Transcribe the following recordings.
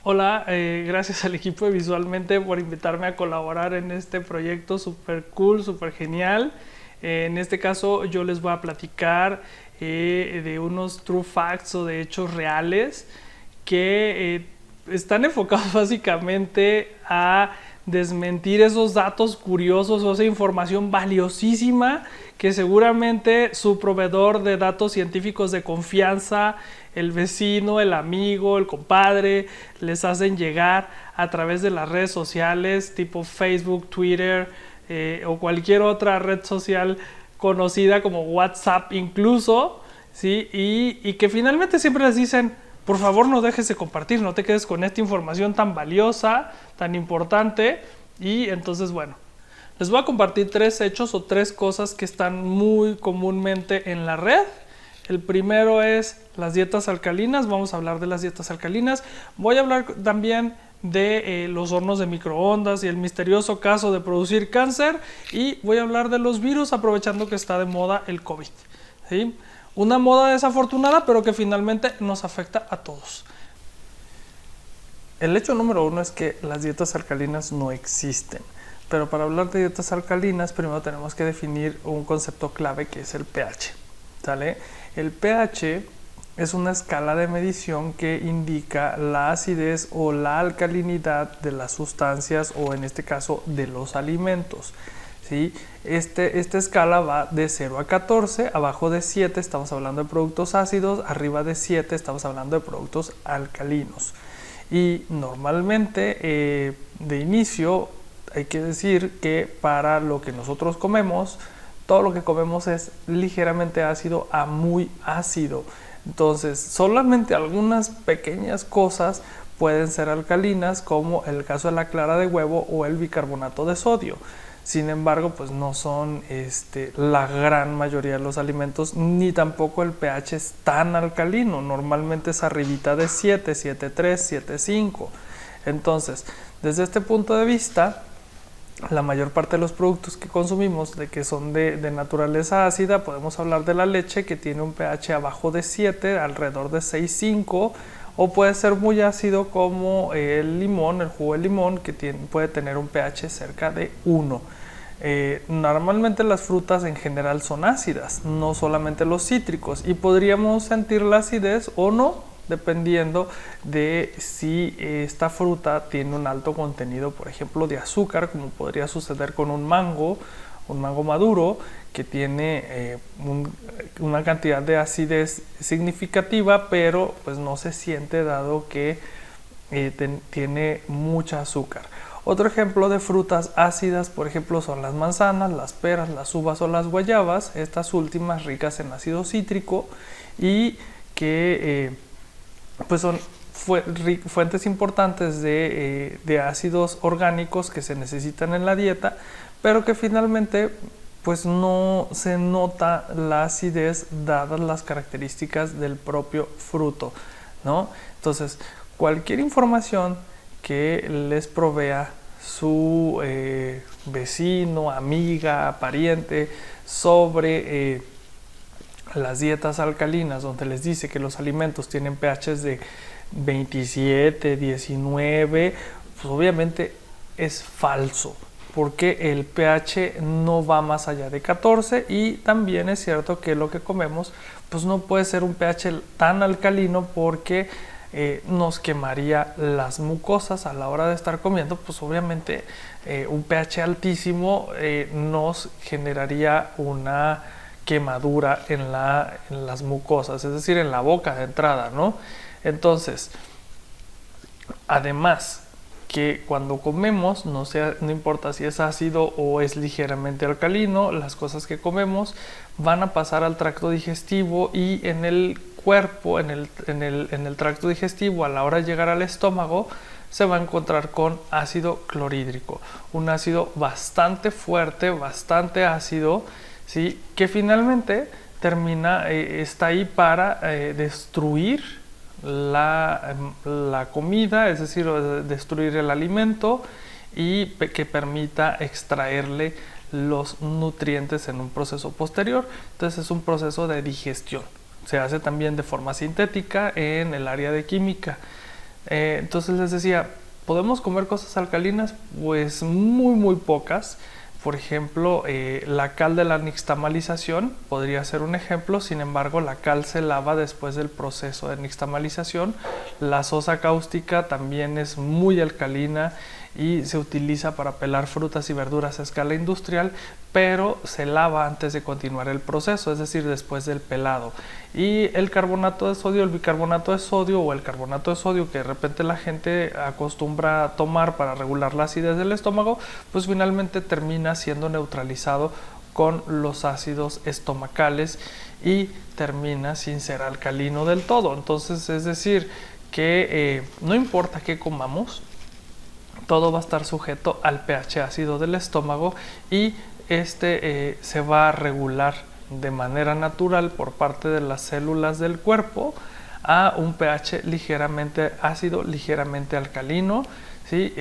Hola, gracias al equipo de Visualmente por invitarme a colaborar en este proyecto súper cool, súper genial. En este caso yo les voy a platicar de unos true facts o de hechos reales que están enfocados básicamente a desmentir esos datos curiosos o esa información valiosísima que seguramente su proveedor de datos científicos de confianza, el vecino, el amigo, el compadre, les hacen llegar a través de las redes sociales tipo Facebook, Twitter o cualquier otra red social conocida como WhatsApp incluso, ¿sí? Y que finalmente siempre les dicen, por favor no dejes de compartir, no te quedes con esta información tan valiosa, tan importante. Y entonces, bueno, les voy a compartir 3 hechos o 3 cosas que están muy comúnmente en la red. El primero es las dietas alcalinas. Vamos a hablar de las dietas alcalinas. Voy a hablar también de los hornos de microondas y el misterioso caso de producir cáncer. Y voy a hablar de los virus, aprovechando que está de moda el COVID, ¿sí? Una moda desafortunada, pero que finalmente nos afecta a todos. El hecho número 1 es que las dietas alcalinas no existen. Pero para hablar de dietas alcalinas, primero tenemos que definir un concepto clave que es el pH, ¿sale? El pH es una escala de medición que indica la acidez o la alcalinidad de las sustancias o en este caso de los alimentos, ¿sí? Esta escala va de 0 a 14, abajo de 7 estamos hablando de productos ácidos, arriba de 7 estamos hablando de productos alcalinos. Y normalmente de inicio hay que decir que para lo que nosotros comemos, todo lo que comemos es ligeramente ácido a muy ácido. Entonces, solamente algunas pequeñas cosas pueden ser alcalinas, como el caso de la clara de huevo o el bicarbonato de sodio. Sin embargo, pues no son la gran mayoría de los alimentos, ni tampoco el pH es tan alcalino. Normalmente es arribita de 7, 7.3, 7.5. Entonces, desde este punto de vista, la mayor parte de los productos que consumimos de que son de naturaleza ácida, podemos hablar de la leche que tiene un pH abajo de 7, alrededor de 6.5, o puede ser muy ácido como el limón, el jugo de limón, que puede tener un pH cerca de 1. Normalmente las frutas en general son ácidas, no solamente los cítricos, y podríamos sentir la acidez o no, dependiendo de si esta fruta tiene un alto contenido, por ejemplo, de azúcar, como podría suceder con un mango maduro, que tiene una cantidad de acidez significativa, pero pues no se siente dado que tiene mucha azúcar. Otro ejemplo de frutas ácidas, por ejemplo, son las manzanas, las peras, las uvas o las guayabas, estas últimas ricas en ácido cítrico y que pues son fuentes importantes de ácidos orgánicos que se necesitan en la dieta, pero que finalmente pues no se nota la acidez dadas las características del propio fruto, ¿no? Entonces, cualquier información que les provea su vecino, amiga, pariente sobre las dietas alcalinas, donde les dice que los alimentos tienen pHs de 27, 19, pues obviamente es falso, porque el pH no va más allá de 14, y también es cierto que lo que comemos pues no puede ser un pH tan alcalino, porque nos quemaría las mucosas a la hora de estar comiendo. Pues obviamente un pH altísimo nos generaría una quemadura en las mucosas, es decir, en la boca de entrada, ¿no? Entonces, además que cuando comemos, no importa si es ácido o es ligeramente alcalino, las cosas que comemos van a pasar al tracto digestivo, y en el cuerpo, en el tracto digestivo, a la hora de llegar al estómago, se va a encontrar con ácido clorhídrico, un ácido bastante fuerte, bastante ácido, ¿sí? Que finalmente está ahí para destruir la comida, es decir, destruir el alimento, y que permita extraerle los nutrientes en un proceso posterior. Entonces es un proceso de digestión. Se hace también de forma sintética en el área de química. Entonces les decía, ¿podemos comer cosas alcalinas? Pues muy pocas. Por ejemplo, la cal de la nixtamalización podría ser un ejemplo. Sin embargo, la cal se lava después del proceso de nixtamalización. La sosa cáustica también es muy alcalina y se utiliza para pelar frutas y verduras a escala industrial, pero se lava antes de continuar el proceso, es decir, después del pelado. Y el carbonato de sodio, el bicarbonato de sodio o el carbonato de sodio que de repente la gente acostumbra a tomar para regular la acidez del estómago, pues finalmente termina siendo neutralizado con los ácidos estomacales y termina sin ser alcalino del todo. Entonces, es decir, que no importa qué comamos, todo va a estar sujeto al pH ácido del estómago y se va a regular de manera natural por parte de las células del cuerpo a un pH ligeramente ácido, ligeramente alcalino, ¿sí?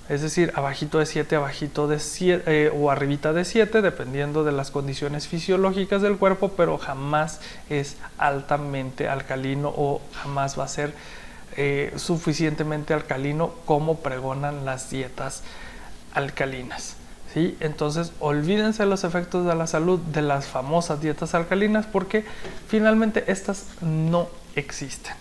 Es decir, abajito de 7, abajito de 7 o arribita de 7, dependiendo de las condiciones fisiológicas del cuerpo, pero jamás es altamente alcalino o jamás va a ser suficientemente alcalino como pregonan las dietas alcalinas, ¿sí? Entonces olvídense los efectos de la salud de las famosas dietas alcalinas, porque finalmente estas no existen.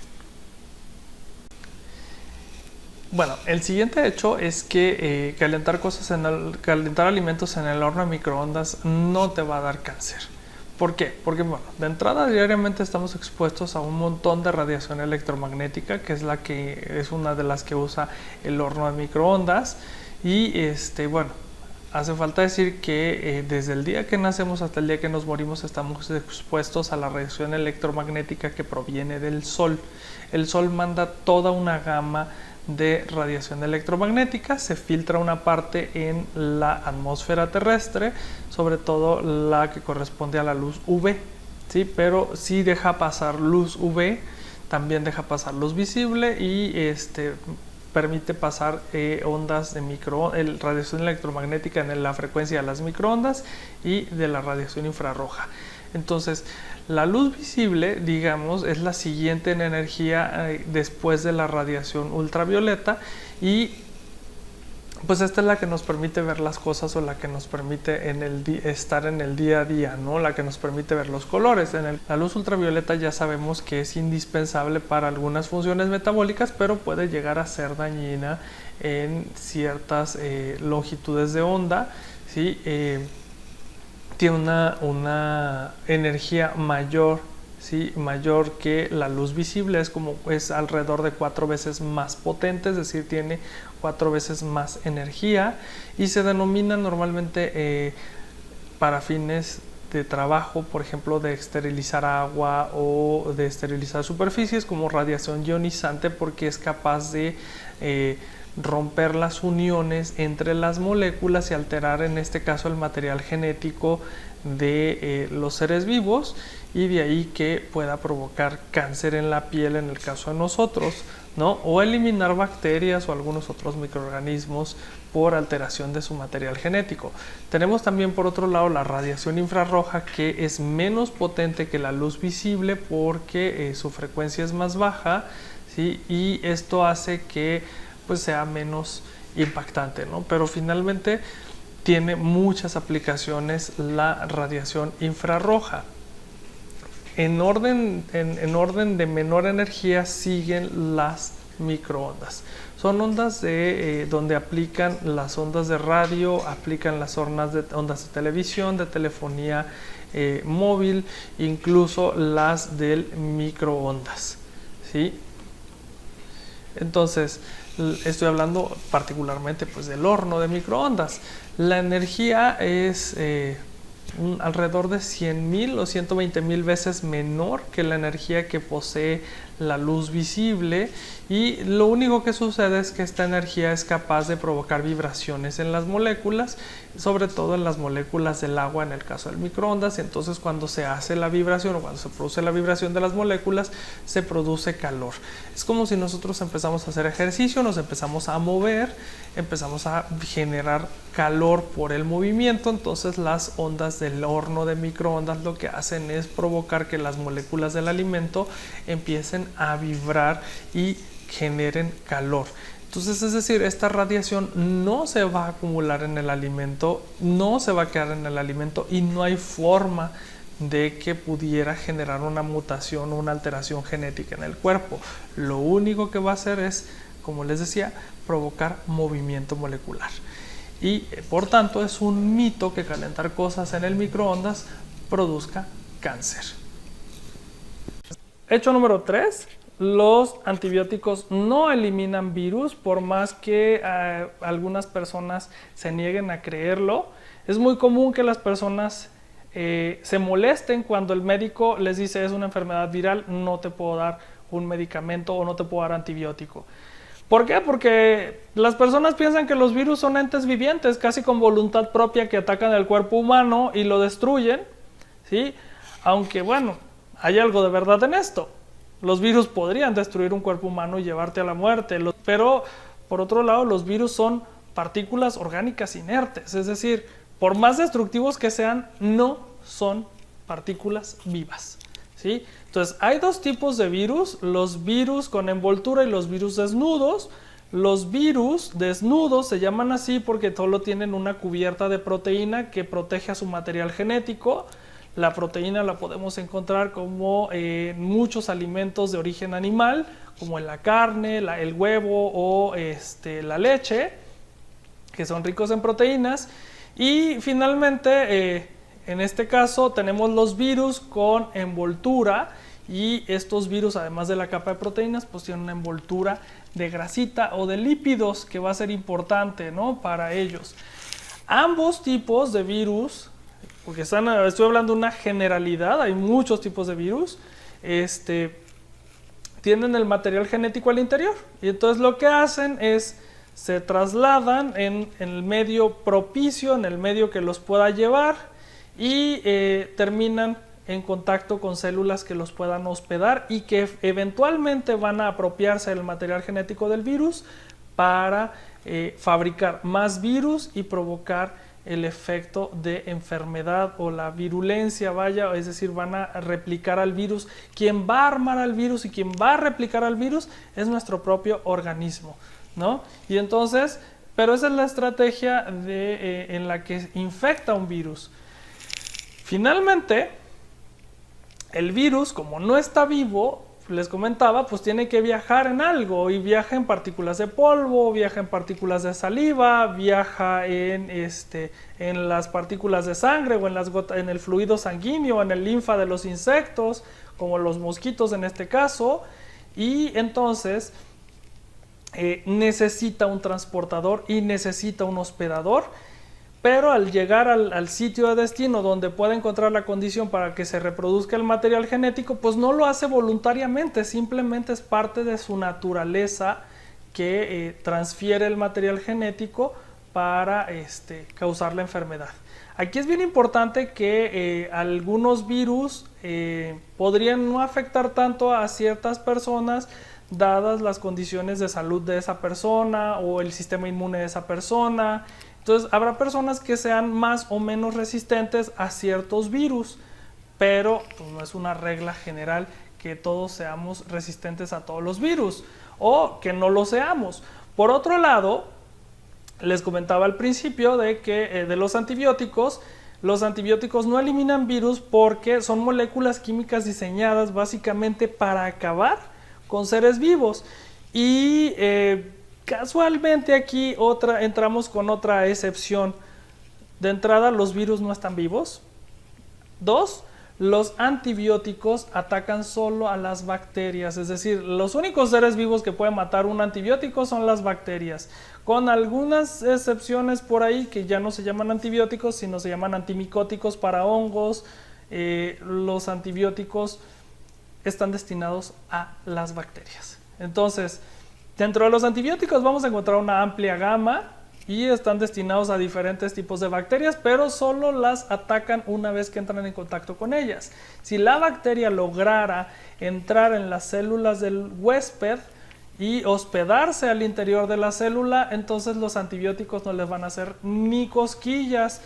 Bueno, el siguiente hecho es que calentar alimentos en el horno de microondas no te va a dar cáncer. ¿Por qué? Porque, bueno, de entrada diariamente estamos expuestos a un montón de radiación electromagnética, que es una de las que usa el horno de microondas. Y bueno, hace falta decir que desde el día que nacemos hasta el día que nos morimos estamos expuestos a la radiación electromagnética que proviene del Sol. El Sol manda toda una gama de radiación electromagnética, se filtra una parte en la atmósfera terrestre, sobre todo la que corresponde a la luz UV, ¿sí? Pero sí deja pasar luz UV, también deja pasar luz visible y permite pasar ondas de radiación electromagnética en la frecuencia de las microondas y de la radiación infrarroja. Entonces, la luz visible, digamos, es la siguiente en energía después de la radiación ultravioleta y pues esta es la que nos permite ver las cosas o la que nos permite estar en el día a día, ¿no? La que nos permite ver los colores. La luz ultravioleta ya sabemos que es indispensable para algunas funciones metabólicas, pero puede llegar a ser dañina en ciertas longitudes de onda, ¿sí? Tiene una energía mayor, ¿sí? Mayor que la luz visible, es alrededor de 4 veces más potente, es decir, tiene 4 veces más energía y se denomina normalmente para fines de trabajo, por ejemplo, de esterilizar agua o de esterilizar superficies, como radiación ionizante, porque es capaz de romper las uniones entre las moléculas y alterar en este caso el material genético de los seres vivos, y de ahí que pueda provocar cáncer en la piel en el caso de nosotros, ¿no? O eliminar bacterias o algunos otros microorganismos por alteración de su material genético. Tenemos también por otro lado la radiación infrarroja, que es menos potente que la luz visible porque su frecuencia es más baja, ¿sí? Y esto hace que pues sea menos impactante, ¿no? Pero finalmente tiene muchas aplicaciones la radiación infrarroja. En orden de menor energía siguen las microondas. Son ondas donde aplican las ondas de radio, aplican las ondas de televisión, de telefonía móvil, incluso las del microondas, ¿sí? Entonces, estoy hablando particularmente pues del horno de microondas. La energía es alrededor de 100.000 o 120.000 veces menor que la energía que posee la luz visible, y lo único que sucede es que esta energía es capaz de provocar vibraciones en las moléculas, sobre todo en las moléculas del agua en el caso del microondas. Entonces cuando se hace la vibración o cuando se produce la vibración de las moléculas, se produce calor. Es como si nosotros empezamos a hacer ejercicio, nos empezamos a mover, empezamos a generar calor por el movimiento. Entonces las ondas del horno de microondas lo que hacen es provocar que las moléculas del alimento empiecen a vibrar y generen calor. Entonces, es decir, esta radiación no se va a acumular en el alimento, no se va a quedar en el alimento y no hay forma de que pudiera generar una mutación o una alteración genética en el cuerpo. Lo único que va a hacer es, como les decía, provocar movimiento molecular. Y por tanto es un mito que calentar cosas en el microondas produzca cáncer. Hecho número 3. Los antibióticos no eliminan virus, por más que algunas personas se nieguen a creerlo. Es muy común que las personas se molesten cuando el médico les dice es una enfermedad viral, no te puedo dar un medicamento o no te puedo dar antibiótico. ¿Por qué? Porque las personas piensan que los virus son entes vivientes, casi con voluntad propia, que atacan el cuerpo humano y lo destruyen, ¿sí? Aunque bueno, hay algo de verdad en esto. Los virus podrían destruir un cuerpo humano y llevarte a la muerte, pero por otro lado los virus son partículas orgánicas inertes, es decir, por más destructivos que sean, no son partículas vivas, ¿sí? Entonces hay dos tipos de virus, los virus con envoltura y los virus desnudos. Los virus desnudos se llaman así porque solo tienen una cubierta de proteína que protege a su material genético. La proteína la podemos encontrar como en muchos alimentos de origen animal, como en la carne, el huevo o la leche, que son ricos en proteínas. Y finalmente, en este caso, tenemos los virus con envoltura, y estos virus, además de la capa de proteínas, pues tienen una envoltura de grasita o de lípidos que va a ser importante, ¿no?, para ellos. Ambos tipos de virus, porque estoy hablando de una generalidad, hay muchos tipos de virus, tienen el material genético al interior, y entonces lo que hacen es se trasladan en el medio propicio, en el medio que los pueda llevar, y terminan en contacto con células que los puedan hospedar y que eventualmente van a apropiarse del material genético del virus para fabricar más virus y provocar el efecto de enfermedad o la virulencia, vaya, es decir, van a replicar al virus. Quien va a armar al virus y quien va a replicar al virus es nuestro propio organismo, ¿no? Y entonces, pero esa es la estrategia en la que infecta un virus. Finalmente, el virus, como no está vivo, les comentaba, pues tiene que viajar en algo, y viaja en partículas de polvo, viaja en partículas de saliva, viaja en las partículas de sangre o en el fluido sanguíneo, en el linfa de los insectos, como los mosquitos en este caso, y entonces necesita un transportador y necesita un hospedador. Pero al llegar al sitio de destino donde pueda encontrar la condición para que se reproduzca el material genético, pues no lo hace voluntariamente, simplemente es parte de su naturaleza que transfiere el material genético para causar la enfermedad. Aquí es bien importante que algunos virus podrían no afectar tanto a ciertas personas, dadas las condiciones de salud de esa persona o el sistema inmune de esa persona. Entonces habrá personas que sean más o menos resistentes a ciertos virus, pero pues, no es una regla general que todos seamos resistentes a todos los virus o que no lo seamos. Por otro lado, les comentaba al principio de que de los antibióticos no eliminan virus porque son moléculas químicas diseñadas básicamente para acabar con seres vivos. Y casualmente aquí entramos con otra excepción. De entrada, los virus no están vivos. 2, los antibióticos atacan solo a las bacterias, es decir, los únicos seres vivos que pueden matar un antibiótico son las bacterias, con algunas excepciones por ahí que ya no se llaman antibióticos, sino se llaman antimicóticos para hongos. Los antibióticos están destinados a las bacterias. Entonces, dentro de los antibióticos vamos a encontrar una amplia gama y están destinados a diferentes tipos de bacterias, pero solo las atacan una vez que entran en contacto con ellas. Si la bacteria lograra entrar en las células del huésped y hospedarse al interior de la célula, entonces los antibióticos no les van a hacer ni cosquillas.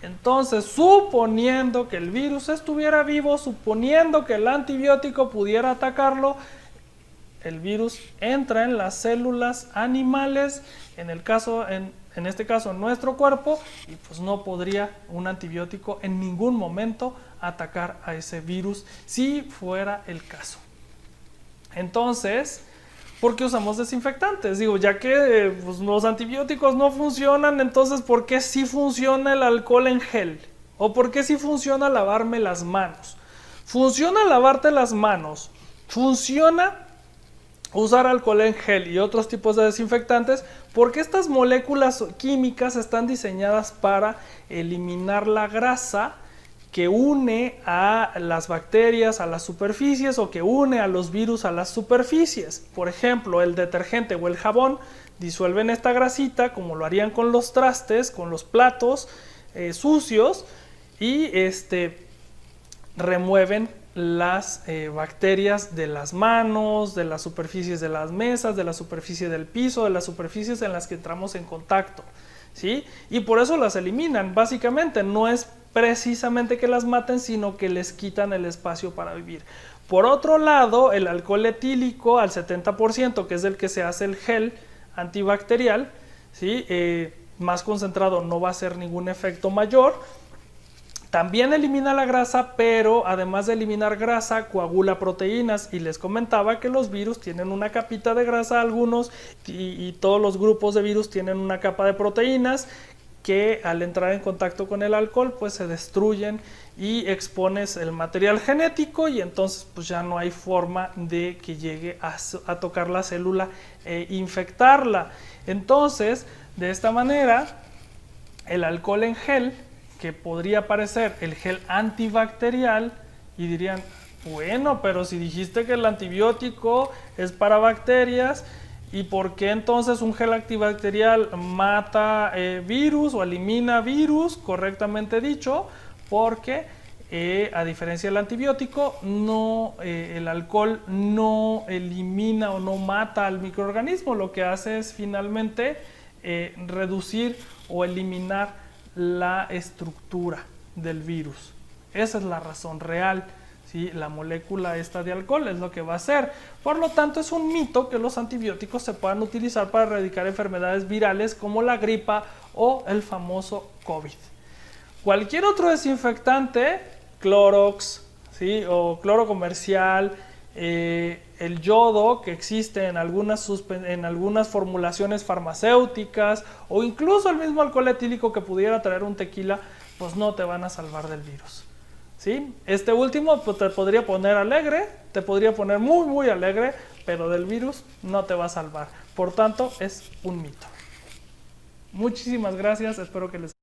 Entonces, suponiendo que el virus estuviera vivo, suponiendo que el antibiótico pudiera atacarlo, el virus entra en las células animales, en este caso en nuestro cuerpo, y pues no podría un antibiótico en ningún momento atacar a ese virus si fuera el caso. Entonces, ¿por qué usamos desinfectantes? Digo, ya que pues, los antibióticos no funcionan, entonces ¿por qué sí funciona el alcohol en gel? ¿O por qué sí funciona lavarme las manos? Funciona lavarte las manos, funciona usar alcohol en gel y otros tipos de desinfectantes porque estas moléculas químicas están diseñadas para eliminar la grasa que une a las bacterias a las superficies o que une a los virus a las superficies. Por ejemplo, el detergente o el jabón disuelven esta grasita como lo harían con los trastes, con los platos sucios y remueven las bacterias de las manos, de las superficies de las mesas, de la superficie del piso, de las superficies en las que entramos en contacto, ¿sí? Y por eso las eliminan, básicamente. No es precisamente que las maten, sino que les quitan el espacio para vivir. Por otro lado, el alcohol etílico al 70%, que es del que se hace el gel antibacterial, ¿sí? Más concentrado no va a hacer ningún efecto mayor. También elimina la grasa, pero además de eliminar grasa, coagula proteínas. Y les comentaba que los virus tienen una capita de grasa, algunos, y todos los grupos de virus tienen una capa de proteínas que al entrar en contacto con el alcohol, pues se destruyen y expones el material genético y entonces pues ya no hay forma de que llegue a tocar la célula e infectarla. Entonces, de esta manera, el alcohol en gel, que podría parecer el gel antibacterial, y dirían, bueno, pero si dijiste que el antibiótico es para bacterias, ¿y por qué entonces un gel antibacterial mata virus o elimina virus? Correctamente dicho, porque a diferencia del antibiótico, el alcohol no elimina o no mata al microorganismo, lo que hace es finalmente reducir o eliminar la estructura del virus. Esa es la razón real, ¿sí? La molécula esta de alcohol es lo que va a hacer. Por lo tanto, es un mito que los antibióticos se puedan utilizar para erradicar enfermedades virales como la gripa o el famoso COVID. Cualquier otro desinfectante, Clorox, ¿sí? O cloro comercial, el yodo que existe en algunas formulaciones farmacéuticas o incluso el mismo alcohol etílico que pudiera traer un tequila, pues no te van a salvar del virus, ¿sí? Este último pues, te podría poner alegre, te podría poner muy muy alegre, pero del virus no te va a salvar. Por tanto, es un mito. Muchísimas gracias, espero que les